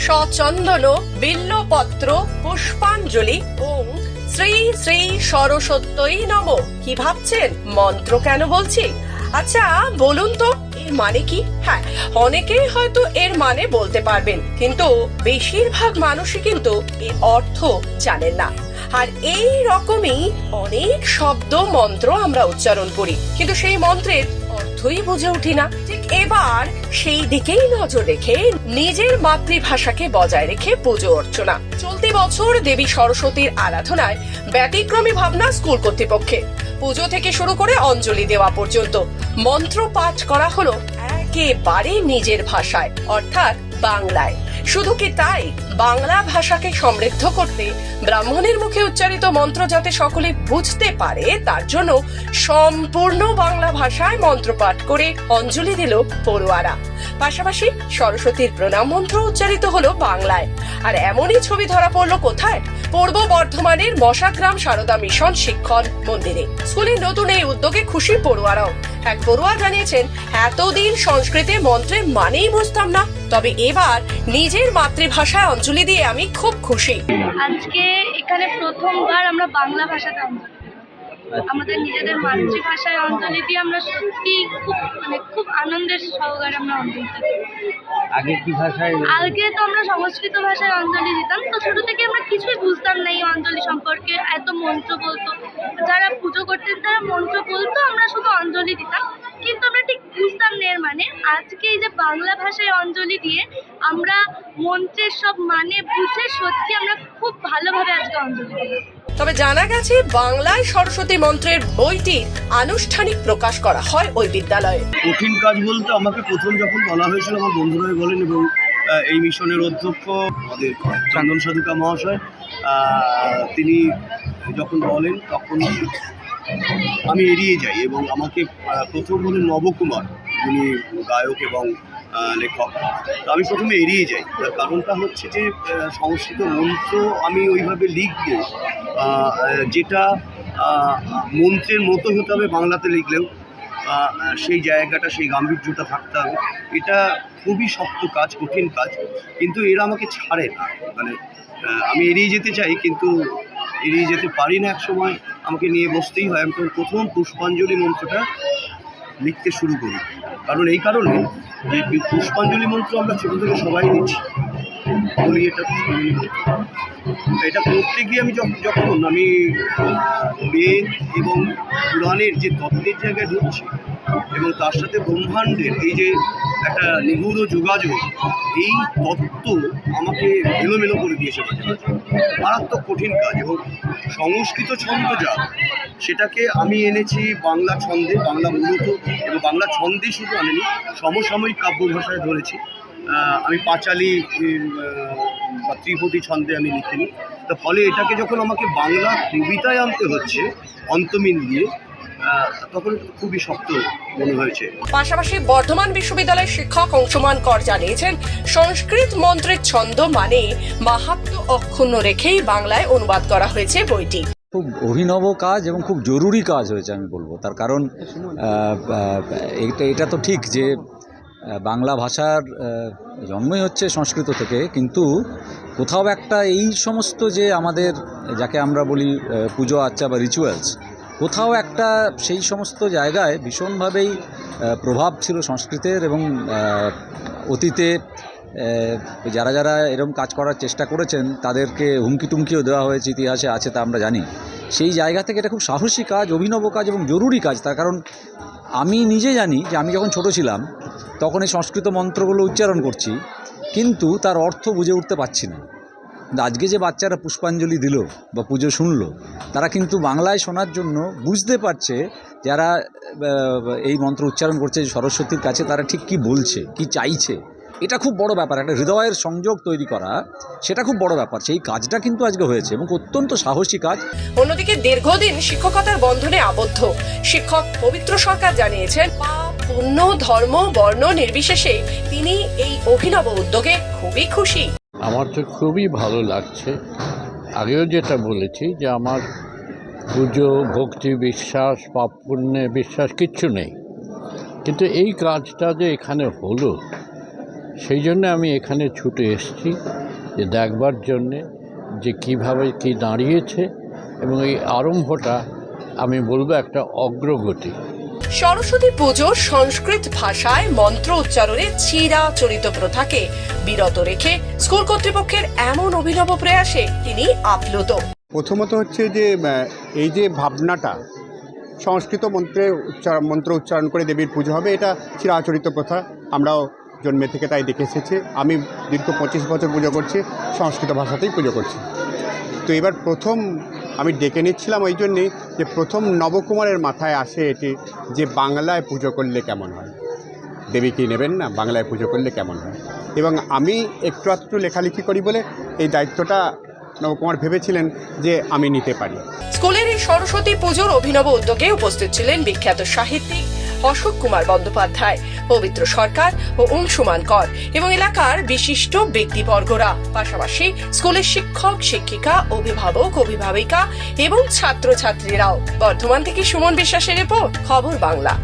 সচন্দন বিল্লপত্র পুষ্পাঞ্জলি ওম শ্রী শ্রী সরস্বত্যই নম। কি ভাবছেন মন্ত্র কেন বলছি? আচ্ছা বলুন তো এর মানে কি? হ্যাঁ, অনেকেই হয়তো এর মানে বলতে পারবেন, কিন্তু বেশিরভাগ মানুষই কিন্তু এর অর্থ জানেন না। আর এই রকমই অনেক শব্দ মন্ত্র আমরা উচ্চারণ করি, কিন্তু সেই মন্ত্রের অর্থই বুঝে উঠি না। ঠিক এবার সেই দিকেই নজর রেখে নিজের মাতৃভাষাকে বজায় রেখে পুজো অর্চনা। চলতি বছর দেবী সরস্বতীর আরাধনায় ব্যতিক্রমী ভাবনা স্কুল কর্তৃপক্ষে। পুজো থেকে শুরু করে অঞ্জলি দেওয়া পর্যন্ত মন্ত্র পাঠ করা হলো একেবারে নিজের ভাষায়, অর্থাৎ বাংলায়। শুধু কি তাই, বাংলা ভাষাকে সমৃদ্ধ করতে ব্রাহ্মণের মুখে উচ্চারিত মন্ত্র যাতে সকলে বুঝতে পারে তার জন্য সম্পূর্ণ বাংলা ভাষায় মন্ত্র পাঠ করে অঞ্জলি দিল পড়ুয়ারা। পাশাপাশি সরস্বতীর প্রণাম মন্ত্র উচ্চারিত হলো বাংলায়। আর এমনই ছবি ধরা পড়লো কোথায়? পূর্ব বর্ধমানের মশাগ্রাম সারদা মিশন শিক্ষণ মন্দিরে। স্কুলের নতুন এই উদ্যোগে খুশি পড়ুয়ারাও। এক পড়ুয়া জানিয়েছেন, এতদিন সংস্কৃতে মন্ত্রের মানেই বুঝতাম না, তবে এবার নিজের মাতৃভাষায় অঞ্জলি দিয়ে আমি খুব খুশি। আজকে এখানে প্রথমবার আমরা বাংলা ভাষাতে অঞ্জলি দিলাম। আমাদের নিজেদের মাতৃভাষায় অঞ্জলি দিয়ে আমরা সত্যি খুব আনন্দের সহকারে আমরা অঞ্জলি দিই। আগে কি ভাষায়? আগে তো আমরা সংস্কৃত ভাষায় অঞ্জলি দিতাম, তো ছোট থেকে আমরা কিছুই বুঝতাম না এই অঞ্জলি সম্পর্কে। এত মন্ত্র বলতো, যারা পুজো করতেন তারা মন্ত্র বলতো, আমরা শুধু অঞ্জলি দিতাম, কিন্তু আমরা ঠিক বুঝতাম না এর মানে। আজকে এই যে বাংলা ভাষায় অঞ্জলি দিয়ে আমরা মন্ত্রের সব মানে বুঝে সত্যি আমরা খুব ভালোভাবে আজকে অঞ্জলি দিলাম। তবে জানা গেছে বাংলায় সরস্বতী মন্ত্রের বইটির আনুষ্ঠানিক প্রকাশ করা হয় ওই বিদ্যালয়ে। কঠিন কাজ বলতে আমাকে প্রথম যখন বলা হয়েছিল আমার বন্ধুরাই বলেন, এবং এই মিশনের অধ্যক্ষ আমাদের চন্দন সাধুকা মহাশয় তিনি যখন বলেন তখন আমি এড়িয়ে যাই, এবং আমাকে প্রথম বলেন নবকুমার, যিনি গায়ক এবং লেখক, তো আমি প্রথমে এড়িয়ে যাই। তার কারণটা হচ্ছে যে সংস্কৃত মন্ত্র আমি ওইভাবে লিখবো যেটা মন্ত্রের মতো হতে হবে, বাংলাতে লিখলেও সেই জায়গাটা, সেই গাম্ভীর্যটা থাকতে হবে। এটা খুবই শক্ত কাজ, কঠিন কাজ, কিন্তু এরা আমাকে ছাড়ে না। মানে আমি এড়িয়ে যেতে চাই, কিন্তু এড়িয়ে যেতে পারি না। এক সময় আমাকে নিয়ে বসতেই হয়। আমি তো প্রথম পুষ্পাঞ্জলি মন্ত্রটা লিখতে শুরু করি, কারণ এই কারণে যে পুষ্পাঞ্জলি মন্ত্র আমরা ছোটো থেকে সবাই দিচ্ছি, বলি এটা পুষ্পাঞ্জলি মন্ত্র। এটা করতে গিয়ে আমি যখন আমি বেদ এবং পুরাণের যে তত্ত্বের জায়গায় ঢুকছি, এবং তার সাথে ব্রহ্মাণ্ডের এই যে একটা নিগুড় যোগাযোগ, এই তত্ত্ব আমাকে এলোমেলো করে দিয়েছে মাঝে মাঝে। মারাত্মক কঠিন কাজ। এবং সংস্কৃত ছন্দ যা, সেটাকে আমি এনেছি বাংলা ছন্দে, বাংলা মূলত, এবং বাংলা ছন্দে শুধু আনিনি, সমসাময়িক কাব্য ভাষায় ধরেছি। আমি পাঁচালী বা ত্রিপদী ছন্দে আমি লিখিনি। তো ফলে এটাকে যখন আমাকে বাংলা কবিতায় আনতে হচ্ছে অন্তমিল দিয়ে, তখন খুবই শক্ত মনে হয়েছে। পাশাপাশি বর্ধমান বিশ্ববিদ্যালয়ের শিক্ষক অংশুমান কর জানিয়েছেন, সংস্কৃত মন্ত্রের ছন্দ মানে মাহাত্ম্য অক্ষুণ্ণ রেখেই বাংলায় অনুবাদ করা হয়েছে বইটি। খুব অভিনব কাজ এবং খুব জরুরি কাজ হয়েছে আমি বলবো। তার কারণ এটা তো ঠিক যে বাংলা ভাষার জন্মই হচ্ছে সংস্কৃত থেকে, কিন্তু কোথাও একটা এই সমস্ত যে আমাদের যাকে আমরা বলি পুজো আচ্চা বা রিচুয়ালস, কোথাও একটা সেই সমস্ত জায়গায় ভীষণভাবেই প্রভাব ছিল সংস্কৃতের। এবং অতীতে যারা যারা এরকম কাজ করার চেষ্টা করেছেন তাদেরকে হুমকি টুমকিও দেওয়া হয়েছে, ইতিহাসে আছে, তা আমরা জানি। সেই জায়গা থেকে এটা খুব সাহসী কাজ, অভিনব কাজ এবং জরুরি কাজ। তার কারণ আমি নিজে জানি যে আমি যখন ছোট ছিলাম তখন এই সংস্কৃত মন্ত্রগুলো উচ্চারণ করছি, কিন্তু তার অর্থ বুঝে উঠতে পারছি না। কিন্তু আজকে যে বাচ্চারা পুষ্পাঞ্জলি দিল বা পুজো শুনলো, তারা কিন্তু বাংলায় শোনার জন্য বুঝতে পারছে, যারা এই মন্ত্র উচ্চারণ করছে সরস্বতীর কাছে, তারা ঠিক কি বলছে, কি চাইছে। এটা খুব বড় ব্যাপার, একটা হৃদয়ের সংযোগ তৈরি করা, সেটা খুব বড় ব্যাপার। সেই কাজটা কিন্তু আজকে হয়েছে এবং অত্যন্ত সাহসী কাজ। অন্যদিকে দীর্ঘদিন শিক্ষকতার বন্ধনে আবদ্ধ শিক্ষক পবিত্র সরকার জানিয়েছেন, পুণ্য, ধর্ম, বর্ণ নির্বিশেষে তিনি এই অভিনব উদ্যোগে খুবই খুশি। আমার তো খুবই ভালো লাগছে। আগেও যেটা বলেছি যে আমার পুজো, ভক্তি, বিশ্বাস, পাপ পুণ্যে বিশ্বাস কিচ্ছু নেই, কিন্তু এই কাজটা যে এখানে হলো সেই জন্য আমি এখানে ছুটে এসেছি যে দেখবার জন্যে যে কিভাবে কি দাঁড়িয়েছে, এবং এই আরম্ভটা আমি বলবো একটা অগ্রগতি। সরস্বতী পুজোর সংস্কৃত ভাষায় মন্ত্র উচ্চারণে চিরাচরিত প্রথাকে বিরত রেখে স্কুল কর্তৃপক্ষের এমন অভিনব প্রয়াসে তিনি আপ্লুত। প্রথমত হচ্ছে যে এই যে ভাবনাটা সংস্কৃত মন্ত্র উচ্চারণ করে দেবীর পুজো হবে, এটা চিরাচরিত প্রথা, আমরাও জন্মে থেকে তাই দেখে এসেছি। আমি দীর্ঘ 25 বছর পুজো করছি, সংস্কৃত ভাষাতেই পুজো করছি। তো এবার প্রথম আমি ডেকে নিচ্ছিলাম ওই জন্যেই যে প্রথম নবকুমারের মাথায় আসে এটি যে বাংলায় পুজো করলে কেমন হয়, দেবী কি নেবেন না, বাংলায় পুজো করলে কেমন হয়। এবং আমি একটু লেখালেখি করি বলে এই দায়িত্বটা নবকুমার ভেবেছিলেন যে আমি নিতে পারি। স্কুলের এই সরস্বতী পুজোর অভিনব উদ্যোগে উপস্থিত ছিলেন বিখ্যাত সাহিত্যিক অশোক কুমার বন্দ্যোপাধ্যায়, পবিত্র সরকার ও অংশুমান কর এবং এলাকার বিশিষ্ট ব্যক্তিবর্গরা, পাশাপাশি স্কুলের শিক্ষক শিক্ষিকা, অভিভাবক অভিভাবিকা এবং ছাত্রছাত্রীরাও। বর্ধমান থেকে সুমন বিশ্বাসের রিপোর্ট, খবর বাংলা।